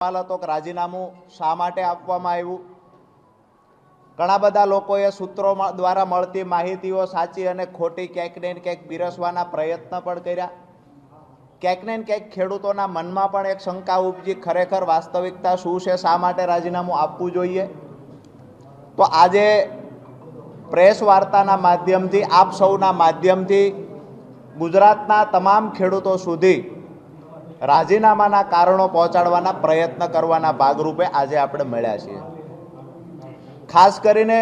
સવાલ હતો કે રાજીનામું શા માટે આપવામાં આવ્યું। ઘણા બધા લોકોએ સૂત્રો દ્વારા મળતી માહિતીઓ સાચી અને ખોટી ક્યાંક ને ક્યાંક પીરસવાના પ્રયત્ન પણ કર્યા। ક્યાંક ને ક્યાંક ખેડૂતોના મનમાં પણ એક શંકા ઉપજી, ખરેખર વાસ્તવિકતા શું છે, શા માટે રાજીનામું આપવું જોઈએ। તો આજે પ્રેસ વાર્તાના માધ્યમથી, આપ સૌના માધ્યમથી ગુજરાતના તમામ ખેડૂતો સુધી રાજીનામાના કારણો પહોંચાડવાના પ્રયત્ન કરવાના ભાગરૂપે આજે આપણે મળ્યા છીએ। ખાસ કરીને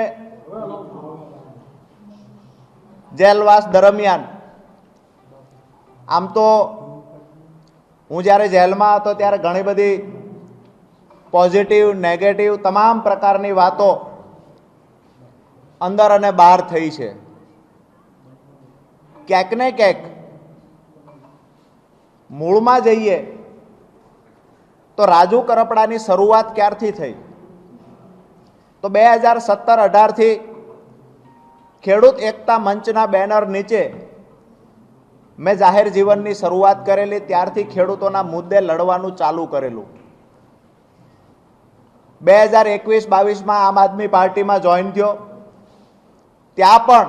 જેલવાસ દરમિયાન, આમ તો હું જ્યારે જેલમાં હતો ત્યારે ઘણી બધી પોઝિટિવ, નેગેટિવ તમામ પ્રકારની વાતો અંદર અને બહાર થઈ છે। ક્યાંક ને ક્યાંક મૂળમાં જઈએ તો રાજુ કરપડાની શરૂઆત ક્યારથી થઈ? તો 2017-18 થી ખેડૂત એકતા મંચના બેનર નીચે મેં જાહેર જીવનની શરૂઆત કરેલી। ત્યારથી ખેડૂતોના મુદ્દે લડવાનું ચાલુ કરેલું। 2021-22માં આમ આદમી પાર્ટીમાં જોઈન થયો, ત્યાં પણ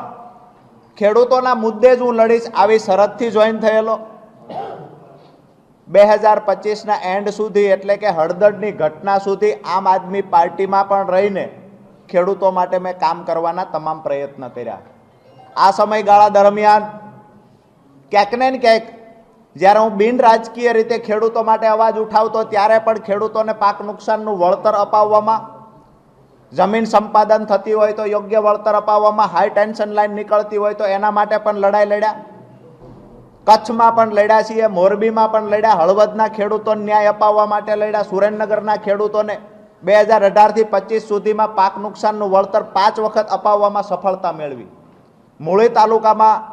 ખેડૂતોના મુદ્દે જ હું લડીશ આવી શરતથી જોઈન થયેલો। 2025ના એન્ડ સુધી, એટલે કે હળદરની ઘટના સુધી આમ આદમી પાર્ટીમાં પણ રહીને ખેડૂતો માટે મેં કામ કરવાના તમામ પ્રયત્ન કર્યા। આ સમયગાળા દરમિયાન ક્યાંક ને ક્યાંક જ્યારે હું બિન રાજકીય રીતે ખેડૂતો માટે અવાજ ઉઠાવતો, ત્યારે પણ ખેડૂતોને પાક નુકસાનનું વળતર અપાવવામાં, જમીન સંપાદન થતી હોય તો યોગ્ય વળતર અપાવવામાં, હાઈ ટેન્શન લાઈન નીકળતી હોય તો એના માટે પણ લડાઈ લડ્યા। કચ્છમાં પણ લડ્યા છીએ, મોરબીમાં પણ લડ્યા, હળવદના ખેડૂતોને ન્યાય અપાવવા માટે લડ્યા, સુરેન્દ્રનગરના ખેડૂતોને 2018 થી 25 સુધીમાં પાક નુકસાનનું વળતર 5 વખત અપાવવામાં સફળતા મેળવી। મૂળી તાલુકામાં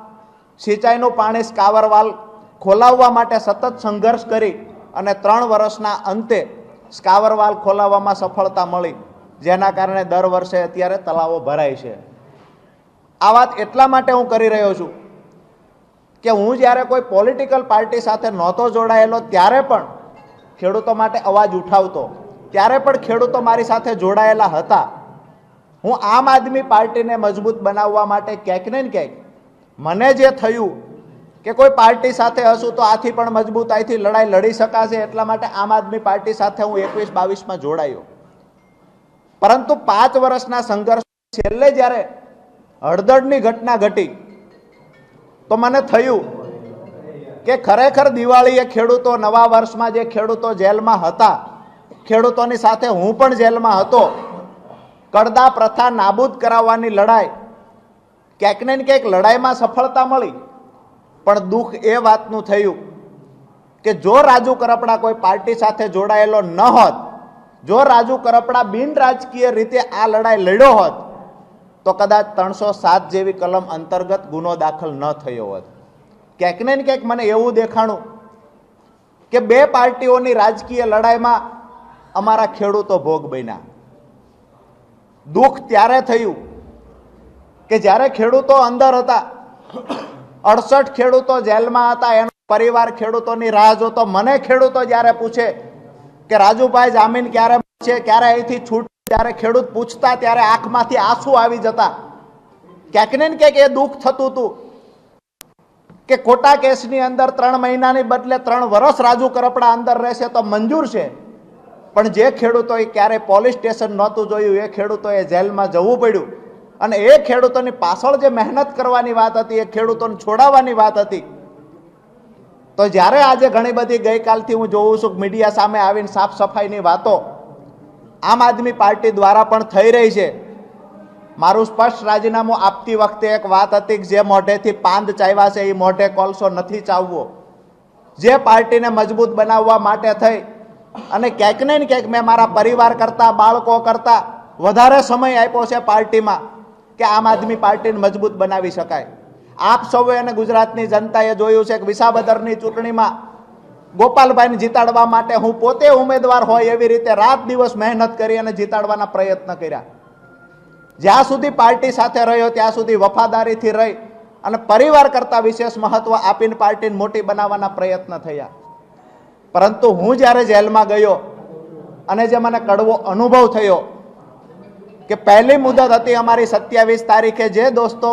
સિંચાઈનું પાણી સ્કાવરવાલ ખોલાવવા માટે સતત સંઘર્ષ કરી અને 3 વર્ષના અંતે સ્કાવરવાલ ખોલાવવામાં સફળતા મળી, જેના કારણે દર વર્ષે અત્યારે તળાવો ભરાય છે। આ વાત એટલા માટે હું કરી રહ્યો છું કે હું જ્યારે કોઈ પોલિટિકલ પાર્ટી સાથે નહોતો જોડાયેલો ત્યારે પણ ખેડૂતો માટે અવાજ ઉઠાવતો, ત્યારે પણ ખેડૂતો મારી સાથે જોડાયેલા હતા। હું આમ આદમી પાર્ટીને મજબૂત બનાવવા માટે ક્યાંક ને ક્યાંક મને જે થયું કે કોઈ પાર્ટી સાથે હશું તો આથી પણ મજબૂતાઈથી લડાઈ લડી શકાશે, એટલા માટે આમ આદમી પાર્ટી સાથે હું 21-22માં જોડાયો। પરંતુ 5 વર્ષના સંઘર્ષ છેલ્લે જ્યારે હળદરની ઘટના ઘટી તો મને થયું કે ખરેખર દિવાળીએ ખેડૂતો, નવા વર્ષમાં જે ખેડૂતો જેલમાં હતા, ખેડૂતોની સાથે હું પણ જેલમાં હતો, કડદા પ્રથા નાબૂદ કરાવવાની લડાઈ, ક્યાંક ને ક્યાંક લડાઈમાં સફળતા મળી, પણ દુઃખ એ વાતનું થયું કે જો રાજુ કરપડા કોઈ પાર્ટી સાથે જોડાયેલો ન હોત, જો રાજુ કરપડા બિન રાજકીય રીતે આ લડાઈ લડ્યો હોત તો કદાચ 307 જેવી કલમ અંતર્ગત ગુનો દાખલ ન થયો હોત। ક્યાંક ને ક્યાંક મને એવું દેખાણું કે બે પાર્ટીઓની રાજકીય લડાઈમાં અમારા ખેડૂતો ભોગ બન્યા। દુઃખ ત્યારે થયું કે જ્યારે ખેડૂતો અંદર હતા, 68 ખેડૂતો જેલમાં હતા, એનો પરિવાર ખેડૂતોની રાહ જોતો। મને ખેડૂતો જ્યારે પૂછે કે રાજુભાઈ જામીન ક્યારે મળશે, ક્યારે અહીંથી છૂટ, જ્યારે ખેડૂત પૂછતા ત્યારે આંખમાંથી આંસુ આવી જતા। ક્યાંક ને ક્યાંક એ દુઃખ થતું હતું કે ખોટા કેસની અંદર 3 મહિનાની બદલે 3 વર્ષ રાજુ કરપડા અંદર રહેશે તો મંજૂર છે, પણ જે ખેડૂતોએ ક્યારે પોલીસ સ્ટેશન નહોતું જોયું એ ખેડૂતોએ જેલમાં જવું પડ્યું, અને એ ખેડૂતોની પાછળ જે મહેનત કરવાની વાત હતી, એ ખેડૂતોને છોડાવવાની વાત હતી। તો જ્યારે આજે ઘણી બધી ગઈકાલથી હું જોઉં છું મીડિયા સામે આવીને સાફ સફાઈની વાતો આમ આદમી પાર્ટી દ્વારા પણ થઈ રહી છે। મારું સ્પષ્ટ રાજીનામું આપતી વખતે એક વાત હતી કે જે મોઢેથી પાંદ ચાવ્યા છે એ મોઢે કોલસો નથી ચાવવો। જે પાર્ટીને મજબૂત બનાવવા માટે થઈ અને ક્યાંક ને ક્યાંક મેં મારા પરિવાર કરતાં, બાળકો કરતાં વધારે સમય આપ્યો છે પાર્ટીમાં કે આમ આદમી પાર્ટીને મજબૂત બનાવી શકાય। આપ સૌએ અને ગુજરાતની જનતાએ જોયું છે કે વિસાવદરની ચૂંટણીમાં ગોપાલભાઈને જીતાડવા માટે હું પોતે ઉમેદવાર હોય એવી રીતે રાત દિવસ મહેનત કરી અને જીતાડવાના પ્રયત્ન કર્યા। જ્યાં સુધી પાર્ટી સાથે રહ્યો ત્યાં સુધી વફાદારીથી રહી અને પરિવાર કરતાં વિશેષ મહત્વ આપીને પાર્ટીને મોટી બનાવવાના પ્રયત્ન થયા। પરંતુ હું જ્યારે જેલમાં ગયો અને જે મને કડવો અનુભવ થયો કે પહેલી મુદત હતી અમારી 27 તારીખે, જે દોસ્તો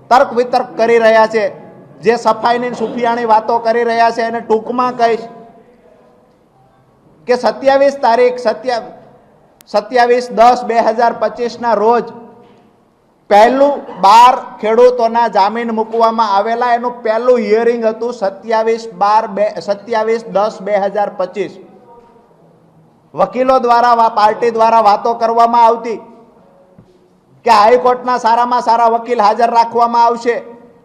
તર્ક વિતર્ક કરી રહ્યા છે, જે સફાઈની સુફિયાણી વાતો કરી રહ્યા છે, એને ટૂંકમાં કહીશ કે 27 તારીખ 27/10/2025 રોજ પહેલું 12 ખેડૂતોના જામીન મૂકવામાં આવેલા. એનું પહેલું હિયરિંગ હતું 27/10/2025. વકીલો દ્વારા, પાર્ટી દ્વારા વાતો કરવામાં આવતી કે હાઈકોર્ટના સારામાં સારા વકીલ હાજર રાખવામાં આવશે,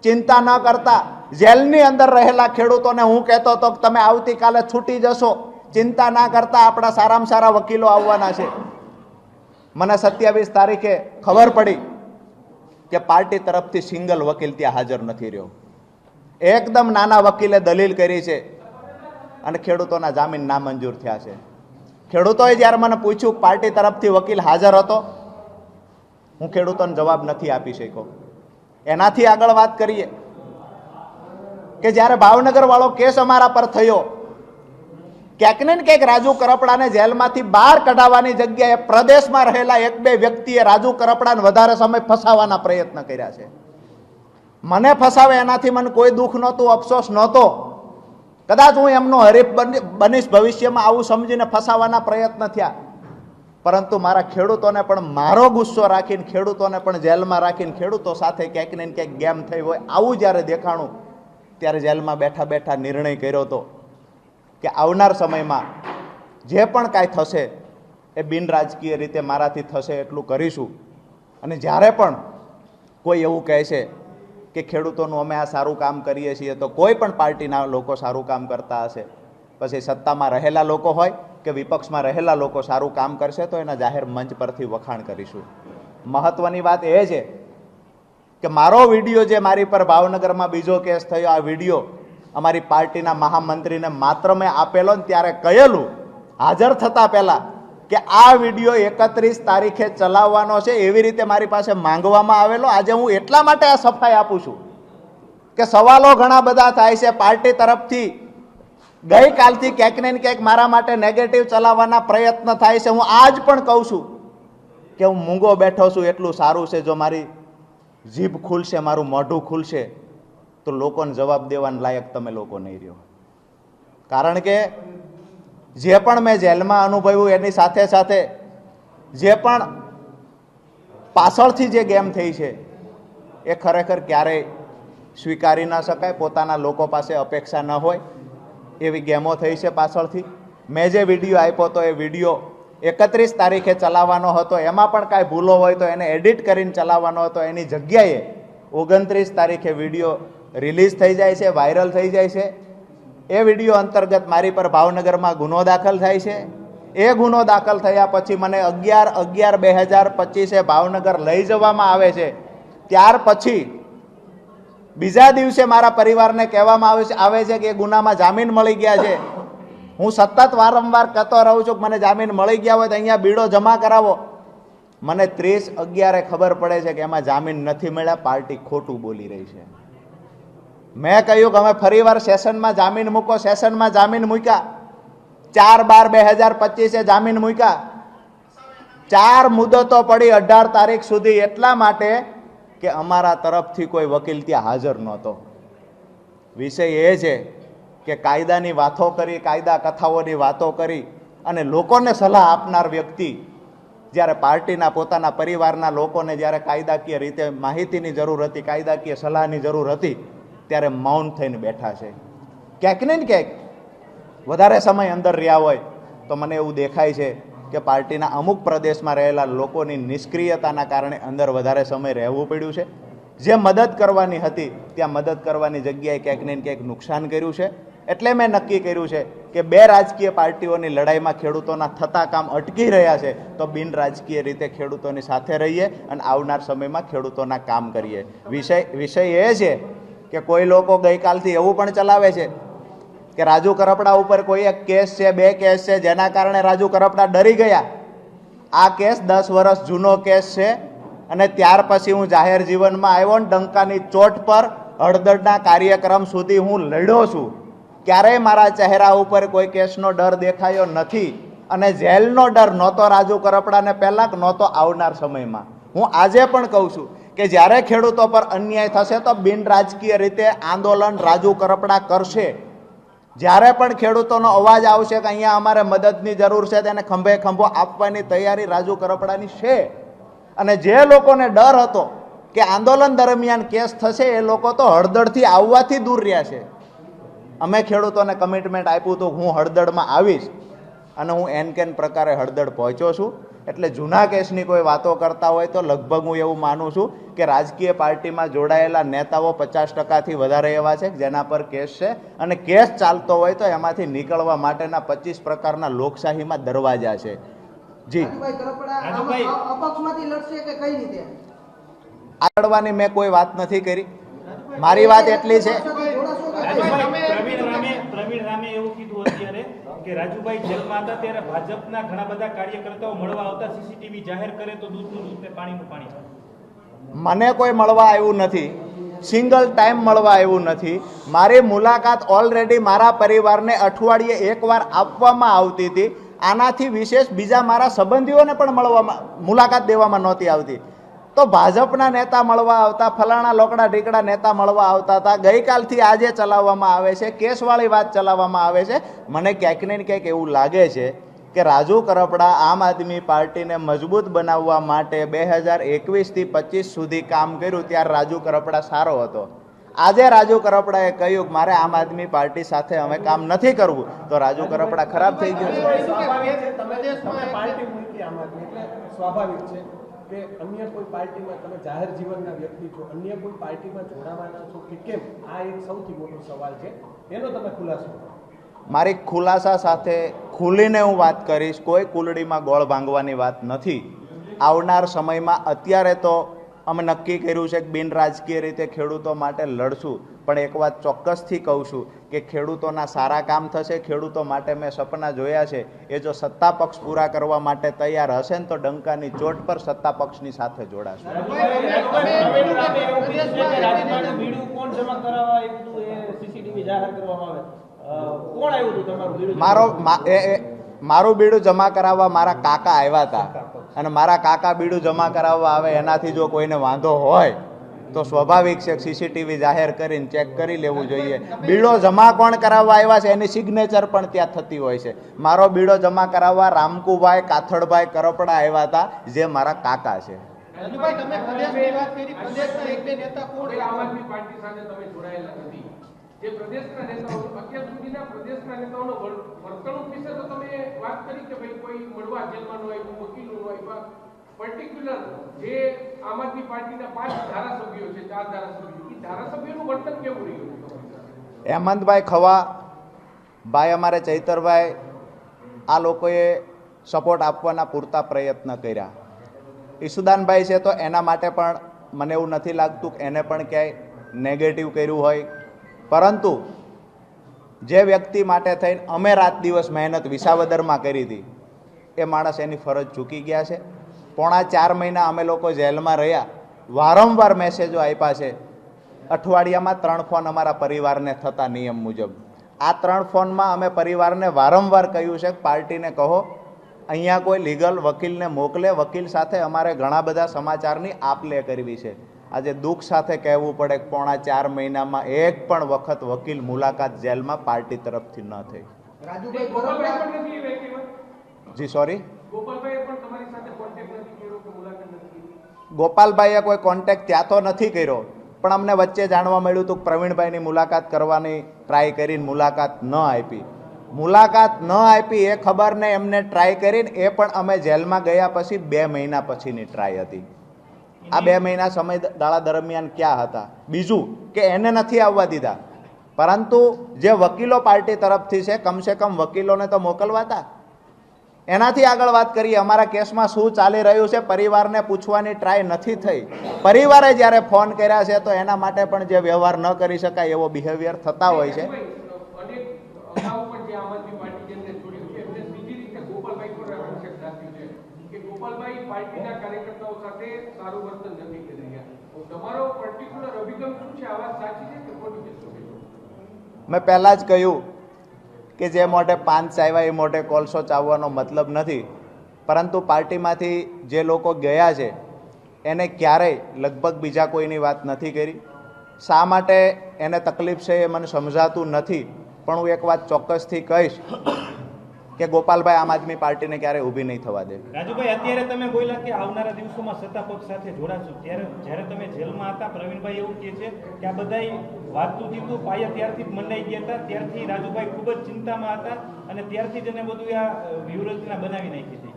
ચિંતા ન કરતા. જેલની અંદર રહેલા ખેડૂતોને હું કહેતો હતો કે તમે આવતીકાલે છૂટી જશો, ચિંતા ના કરતા, આપણા સારામાં સારા વકીલો આવવાના છે. મને 27 તારીખે ખબર પડી કે પાર્ટી તરફથી સિંગલ વકીલ ત્યાં હાજર નથી રહ્યો. એકદમ નાના વકીલે દલીલ કરી છે અને ખેડૂતોના જામીન નામંજૂર થયા છે. ખેડૂતોએ જ્યારે મને પૂછ્યું પાર્ટી તરફથી વકીલ હાજર હતો, હું ખેડૂતોને જવાબ નથી આપી શક્યો. એનાથી આગળ વાત કરીએ કે જ્યારે ભાવનગર વાળો કેસ અમારા પર થયો, ક્યાંક ને ક્યાંક રાજુ કરપડાને જેલમાંથી બહાર કઢાવવાની જગ્યાએ પ્રદેશમાં રહેલા 1-2 વ્યક્તિએ રાજુ કરપડાને વધારે સમય ફસાવવાના પ્રયત્ન કર્યા છે. મને ફસાવે એનાથી મને કોઈ દુઃખ નહોતું, અફસોસ નહોતો. કદાચ હું એમનો હરીફ બનીશ ભવિષ્યમાં, આવું સમજીને ફસાવવાના પ્રયત્ન થયા. પરંતુ મારા ખેડૂતોને પણ મારો ગુસ્સો રાખીને, ખેડૂતોને પણ જેલમાં રાખીને, ખેડૂતો સાથે ક્યાંક ને ક્યાંક ગેમ થઈ હોય આવું જ્યારે દેખાણું, ત્યારે જેલમાં બેઠા બેઠા નિર્ણય કર્યો હતો કે આવનાર સમયમાં જે પણ કાંઈ થશે એ બિન રાજકીય રીતે મારાથી થશે એટલું કરીશું. અને જ્યારે પણ કોઈ એવું કહે છે કે ખેડૂતોનું અમે આ સારું કામ કરીએ છીએ, તો કોઈ પણ પાર્ટીના લોકો સારું કામ કરતા હશે, પછી સત્તામાં રહેલા લોકો હોય કે વિપક્ષમાં રહેલા લોકો સારું કામ કરશે, તો એના જાહેર મંચ પરથી વખાણ કરીશું. મહત્વની વાત એ છે કે મારો વિડીયો જે મારી પર ભાવનગરમાં બીજો કેસ થયો, આ વિડીયો અમારી પાર્ટીના મહામંત્રીને માત્ર મેં આપેલો ને ત્યારે કહેલું હાજર થતા પહેલા કે આ વિડીયો 31 તારીખે ચલાવવાનો છે, એવી રીતે મારી પાસે માંગવામાં આવેલો. આજે હું એટલા માટે આ સફાઈ આપું છું કે સવાલો ઘણા બધા થાય છે પાર્ટી તરફથી. ગઈકાલથી ક્યાંક ને ક્યાંક મારા માટે નેગેટિવ ચલાવવાના પ્રયત્ન થાય છે. હું આજ પણ કહું છું કે હું મૂંગો બેઠો છું એટલું સારું છે. જો મારી જીભ ખુલશે, મારું મોઢું ખુલશે, તો લોકોને જવાબ દેવાના લાયક તમે લોકો નહીં રહ્યો. કારણ કે જે પણ મેં જેલમાં અનુભવ્યું એની સાથે સાથે જે પણ પાછળથી જે ગેમ થઈ છે એ ખરેખર ક્યારેય સ્વીકારી ન શકાય. પોતાના લોકો પાસે અપેક્ષા ન હોય એવી ગેમો થઈ છે પાછળથી. મેં જે વિડીયો આપ્યો હતો એ વિડીયો 31 તારીખે ચલાવવાનો હતો, એમાં પણ કાંઈ ભૂલો હોય તો એને એડિટ કરીને ચલાવવાનો હતો. એની જગ્યાએ 29 તારીખે વિડીયો રિલીઝ થઈ જાય છે, વાયરલ થઈ જાય છે. એ વિડીયો અંતર્ગત મારી પર ભાવનગરમાં ગુનો દાખલ થાય છે. એ ગુનો દાખલ થયા પછી મને 11/11/2025 ભાવનગર લઈ જવામાં આવે છે. ત્યાર પછી બીજા દિવસે મારા પરિવારને કહેવામાં આવે છે કે એ ગુનામાં જામીન મળી ગયા છે. હું સતત વારંવાર કહેતો રહું છું કે મને જામીન મળી ગયા હોય તો અહીંયા બીડો જમા કરાવો. મને 30/11 ખબર પડે છે કે એમાં જામીન નથી મળ્યા, પાર્ટી ખોટું બોલી રહી છે. મેં કહ્યું કે અમે ફરીવાર સેશનમાં જામીન મૂકો. સેશનમાં જામીન મૂક્યા. 4/12/2025 જામીન મૂક્યા. 4 મુદતો પડી 18 તારીખ સુધી, એટલા માટે કે અમારા તરફથી કોઈ વકીલ ત્યાં હાજર નહોતો. વિષય એ છે કે કાયદાની વાતો કરી, કાયદા કથાઓની વાતો કરી અને લોકોને સલાહ આપનાર વ્યક્તિ જ્યારે પાર્ટીના પોતાના પરિવારના લોકોને જ્યારે કાયદાકીય રીતે માહિતીની જરૂર હતી, કાયદાકીય સલાહની જરૂર હતી, ત્યારે મૌન થઈને બેઠા છે. ક્યાંક ને ક્યાંક વધારે સમય અંદર રહ્યા હોય તો મને એવું દેખાય છે કે પાર્ટીના અમુક પ્રદેશમાં રહેલા લોકોની નિષ્ક્રિયતાના કારણે અંદર વધારે સમય રહેવું પડ્યું છે. જે મદદ કરવાની હતી ત્યાં મદદ કરવાની જગ્યાએ ક્યાંક ને ક્યાંક નુકસાન કર્યું છે. એટલે મેં નક્કી કર્યું છે કે 2 રાજકીય પાર્ટીઓની લડાઈમાં ખેડૂતોના થતા કામ અટકી રહ્યા છે, તો બિન રાજકીય રીતે ખેડૂતોની સાથે રહીએ અને આવનાર સમયમાં ખેડૂતોના કામ કરીએ. વિષય એ છે કે કોઈ લોકો ગઈકાલથી એવું પણ ચલાવે છે કે રાજુ કરપડા ઉપર કોઈ એક કેસ છે, 2 કેસ છે, જેના કારણે રાજુ કરપડા ડરી ગયા. આ કેસ 10 વર્ષ જૂનો કેસ છે અને ત્યાર પછી હું જાહેર જીવનમાં આવ્યો ને ડંકાની ચોટ પર હળદરના કાર્યક્રમ સુધી હું લડ્યો છું. ક્યારેય મારા ચહેરા ઉપર કોઈ કેસનો ડર દેખાયો નથી. અને જેલનો ડર નહોતો રાજુ કરપડાને પહેલાં કે નહોતો આવનાર સમયમાં. હું આજે પણ કહું છું કે જ્યારે ખેડૂતો પર અન્યાય થશે તો બિન રાજકીય રીતે આંદોલન રાજુ કરપડા કરશે. જ્યારે પણ ખેડૂતોનો અવાજ આવશે કે અહીંયા અમારે મદદની જરૂર છે તેને ખંભે ખંભો આપવાની તૈયારી રાજુ કરપડાની છે. અને જે લોકોને ડર હતો કે આંદોલન દરમિયાન કેસ થશે એ લોકો તો હળદળથી આવવાથી દૂર રહ્યા છે. અમે ખેડૂતોને કમિટમેન્ટ આપ્યું હતું હું હળદળમાં આવીશ અને હું એન કેન પ્રકારે હળદળ પહોંચ્યો છું. એટલે જૂના કેસની કોઈ વાતો કરતા હોય તો લગભગ હું એવું માનું છું કે રાજકીય પાર્ટીમાં જોડાયેલા નેતાઓ 50%થી વધારે એવા છે જેના પર કેસ છે અને કેસ ચાલતો હોય તો એમાંથી નીકળવા માટેના 25 પ્રકારના લોકશાહીમાં દરવાજા છે. જી આગળવાની મેં કોઈ વાત નથી કરી. મારી વાત એટલી છે પ્રવીણ રામે એવું કીધું અત્યારે કે રાજુભાઈ જેલમાં હતા ત્યારે ભાજપના ઘણા બધા કાર્યકર્તાઓ મળવા આવતા, સીસીટીવી જાહેર કરે તો દૂધનું દૂધ ને પાણીનું પાણી. મને કોઈ મળવા આવ્યું નથી, સિંગલ ટાઈમ મળવા આવ્યું નથી. મારી મુલાકાત ઓલરેડી મારા પરિવારને અઠવાડિયે એકવાર આપવામાં આવતી હતી. આનાથી વિશેષ બીજા મારા સંબંધીઓને પણ મુલાકાત દેવામાં નહોતી આવતી. તો ભાજપના નેતા મળવા આવતા, ફલાણા લોકડા ઢીકડા નેતા મળવા આવતા હતા. ગઈકાલથી આજે ચલાવવામાં આવે છે, કેસવાળી વાત ચલાવવામાં આવે છે. મને ક્યાંક ને ક્યાંક એવું લાગે છે કે રાજુ કરપડા આમ આદમી પાર્ટીને મજબૂત બનાવવા માટે 2021થી 25 સુધી કામ કર્યું ત્યારે રાજુ કરપડા સારો હતો. આજે રાજુ કરપડાએ કહ્યું કે મારે આમ આદમી પાર્ટી સાથે અમે કામ નથી કરવું તો રાજુ કરપડા ખરાબ થઈ ગયો છે. સ્વાભાવિક છે કે અન્ય કોઈ પાર્ટીમાં તમે જાહેર જીવનના વ્યક્તિ છો, અન્ય કોઈ પાર્ટીમાં જોડાવાના છો કે કેમ, આ એક સૌથી મોટો સવાલ છે. એનો તમે ખુલાસો. મારી ખુલાસા સાથે ખુલીને હું વાત કરીશ. કોઈ કુલડીમાં ગોળ ભાંગવાની વાત નથી. આવનાર સમયમાં અત્યારે તો અમે નક્કી કર્યું છે કે બિન રાજકીય રીતે ખેડૂતો માટે લડશું. પણ એક વાત ચોક્કસથી કહું છું કે ખેડૂતોના સારા કામ થશે. ખેડૂતો માટે મેં સપના જોયા છે એ જો સત્તા પક્ષ પૂરા કરવા માટે તૈયાર હશે ને તો ડંકાની ચોટ પર સત્તા પક્ષની સાથે જોડાશું. મારું બીડું જમા કરાવવા મારા કાકા આવ્યા હતા અને મારા કાકા બીડું જમા કરાવવા આવે એનાથી જો કોઈને વાંધો હોય તો સ્વાભાવિક છે સીસીટીવી જાહેર કરીને ચેક કરી લેવું જોઈએ. બીડો જમા કોણ કરાવવા આવ્યા છે એની સિગ્નેચર પણ ત્યાં થતી હોય છે. મારો બીડો જમા કરાવવા રામકુભાઈ કાથડભાઈ કરપડા આવ્યા હતા જે મારા કાકા છે. જે પ્રદેશના નેતાઓ અત્યાર સુધીના પ્રદેશના નેતાઓનો વર્તણૂક વિશે તો તમે વાત કરી કે ભાઈ કોઈ મળવા જેલમાં નો આવ્યું, વકીલો નો આવ્યા, પર્ટિક્યુલર જે આમ આદમી પાર્ટીના 5 ધારાસભ્યો છે, 4 ધારાસભ્યો, એ ધારાસભ્યોનું વર્તન કેવું રહ્યું? હેમંતભાઈ ખવા ભાઈ, અમારે ચૈતરભાઈ, આ લોકોએ સપોર્ટ આપવાના પૂરતા પ્રયત્ન કર્યા. ઈસુદાનભાઈ છે તો એના માટે પણ મને એવું નથી લાગતું કે એને પણ ક્યાંય નેગેટિવ કર્યું હોય. પરંતુ જે વ્યક્તિ માટે થઈને અમે રાત દિવસ મહેનત વિસાવદરમાં કરી હતી એ માણસ એની ફરજ ચૂકી ગયા છે. 4.5 મહિના અમે લોકો જેલમાં રહ્યા, વારંવાર મેસેજો આપ્યા છે. અઠવાડિયામાં 3 ફોન અમારા પરિવારને થતા નિયમ મુજબ. આ 3 ફોનમાં અમે પરિવારને વારંવાર કહ્યું છે કે પાર્ટીને કહો અહીંયા કોઈ લીગલ વકીલને મોકલે. વકીલ સાથે અમારે ઘણા બધા સમાચારની આપ લે કરવી છે. આજે દુઃખ સાથે કહેવું પડે કે 4.5 મહિનામાં એક પણ વખત વકીલ મુલાકાત જેલમાં પાર્ટી તરફથી ન થઈ. જી સોરી, ગોપાલભાઈએ કોઈ કોન્ટેક્ટ ત્યાં તો નથી કર્યો, પણ અમને વચ્ચે જાણવા મળ્યું હતું કે પ્રવીણભાઈની મુલાકાત કરવાની ટ્રાય કરીને મુલાકાત ન આપી. મુલાકાત ન આપી એ ખબર ને એમને ટ્રાય કરીને એ પણ અમે જેલમાં ગયા પછી 2 મહિના પછીની ટ્રાય હતી. આ 2 મહિના સમયગાળા દરમિયાન ક્યાં હતા? બીજું કે એને નથી આવવા દીધા, પરંતુ જે વકીલો પાર્ટી તરફથી છે કમસે કમ વકીલોને તો મોકલવા હતા. એનાથી આગળ વાત કરીએ, અમારા કેસમાં શું ચાલી રહ્યું છે પરિવારને પૂછવાની ટ્રાય નથી થઈ. પરિવારે જ્યારે ફોન કર્યા છે તો એના માટે પણ જે વ્યવહાર ન કરી શકાય એવો બિહેવિયર થતા હોય છે. ગોપાલભાઈ પાર્ટીના કાર્યકર્તાઓ સાથે સારું વર્તન નથી કરી રહ્યા. તમારો પર્ટિક્યુલર અભિગમ શું છે? આ વાત સાચી છે કે ખોટી છે? મેં પહેલા જ કહ્યું કે જે મોઢે પાન ચાવ્યા એ મોઢે કોલસો ચાવવાનો મતલબ નથી, પરંતુ પાર્ટીમાંથી જે લોકો ગયા છે એને ક્યારેય લગભગ બીજા કોઈની વાત નથી કરી. શા માટે એને તકલીફ છે એ મને સમજાતું નથી, પણ હું એક વાત ચોક્કસથી કહીશ કે ગોપાલભાઈ આમ આદમી પાર્ટીને ક્યારેય ઊભી નહીં થવા દે. રાજુભાઈ, અત્યારે તમે બોલ્યા કે આવનારા દિવસોમાં સત્તા પક્ષ સાથે જોડાશો, ત્યારે જ્યારે તમે જેલમાં હતા પ્રવીણભાઈ એવું કહે છે કે આ બધાય વાતતું જીતું પાયા ત્યારથી જ મંડાઈ ગયા હતા, ત્યારથી રાજુભાઈ ખૂબ જ ચિંતામાં હતા અને ત્યારથી જ એને બધું આ વ્યૂહરચના બનાવી નાખી હતી.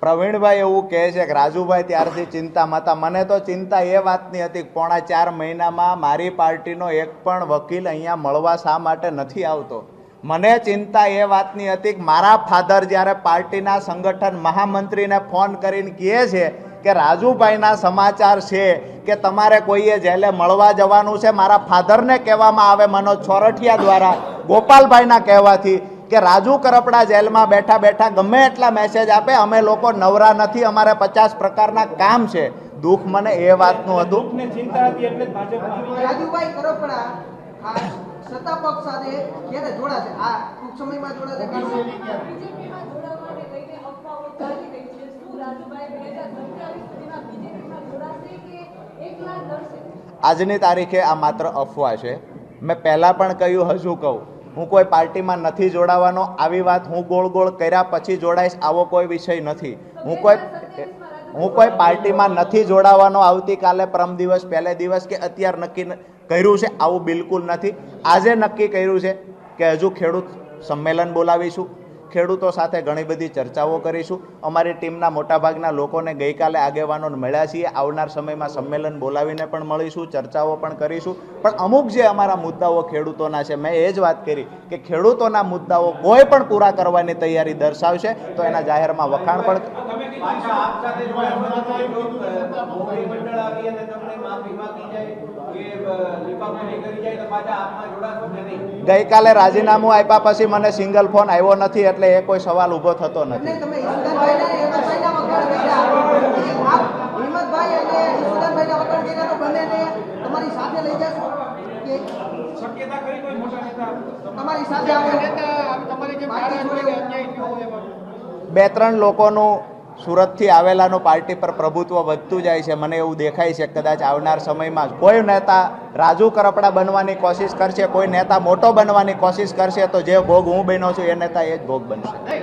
પ્રવીણભાઈ એવું કહે છે કે રાજુભાઈ ત્યારથી ચિંતામાં હતા. મને તો ચિંતા એ વાતની હતી કે પોણા 4 મહિનામાં મારી પાર્ટીનો એક પણ વકીલ અહીંયા મળવા શા માટે નથી આવતો. મને ચિંતા એ વાતની હતી કે મારા ફાધર જ્યારે પાર્ટીના સંગઠન મહામંત્રીને ફોન કરીને કહે છે કે રાજુભાઈના સમાચાર છે કે તમારે કોઈએ જેલે મળવા જવાનું છે, મારા ફાધરને કહેવામાં આવે મનોજ છોરઠિયા દ્વારા ગોપાલભાઈના કહેવાથી કે રાજુ કરપડા જેલમાં બેઠા બેઠા ગમે એટલા મેસેજ આપે, અમે લોકો નવરા નથી, અમારે 50 પ્રકારના કામ છે. દુઃખ મને એ વાતનું હતું. દુઃખને ચિંતા હતી એટલે જ ભાજપમાં આવી. રાજુભાઈ કરપડા આ સત્તા પક્ષ સાથે ક્યારે જોડાશે? આ ટૂંક સમયમાં જોડાશે? બીજેપીમાં જોડાવાને લઈને અફવાઓ ચાલી રહી છે. શું રાજુભાઈ 2027 સુધીમાં બીજેપીમાં જોડાશે કે એકલા લડશે? આજની તારીખે આ માત્ર અફવા છે. મેં પહેલાં પણ કહ્યું, હજુ કહું, હું કોઈ પાર્ટીમાં નથી જોડાવાનો. આવી વાત હું ગોળ ગોળ કર્યા પછી જોડાઈશ આવો કોઈ વિષય નથી. હું કોઈ પાર્ટીમાં નથી જોડાવાનો. આવતીકાલે, પરમ દિવસ, પહેલે દિવસ કે અત્યારે નક્કી કર્યું છે આવું બિલકુલ નથી. આજે નક્કી કર્યું છે કે હજુ ખેડૂત સંમેલન બોલાવીશું, ખેડૂતો સાથે ઘણી બધી ચર્ચાઓ કરીશું. અમારી ટીમના મોટાભાગના લોકોને ગઈકાલે આગેવાનો મળ્યા છીએ. આવનાર સમયમાં સંમેલન બોલાવીને પણ મળીશું, ચર્ચાઓ પણ કરીશું. પણ અમુક જે અમારા મુદ્દાઓ ખેડૂતોના છે, મેં એ જ વાત કરી કે ખેડૂતોના મુદ્દાઓ કોઈ પણ પૂરા કરવાની તૈયારી દર્શાવશે તો એના જાહેરમાં વખાણ પણ. ગઈકાલે રાજીનામું આપ્યા પછી મને સિંગલ ફોન આવ્યો નથી, એટલે એ કોઈ સવાલ ઊભો થતો નથી. તમે ઈસુદાનભાઈના વખાણ કર્યા. હિંમતભાઈ અને ઈસુદાનભાઈના વખાણ કર્યા તો બંનેને તમારી સાથે લઈ જશો કે શક્યતા કરી કોઈ મોટા નેતા તમારી સાથે બે ત્રણ લોકોનું સુરતથી આવેલાનું પાર્ટી પર પ્રભુત્વ વધતું જાય છે. મને એવું દેખાય છે કદાચ આવનાર સમયમાં કોઈ નેતા રાજુ કરપડા બનવાની કોશિશ કરશે, કોઈ નેતા મોટો બનવાની કોશિશ કરશે તો જે ભોગ હું બન્યો છું એ નેતા એ જ ભોગ બનશે.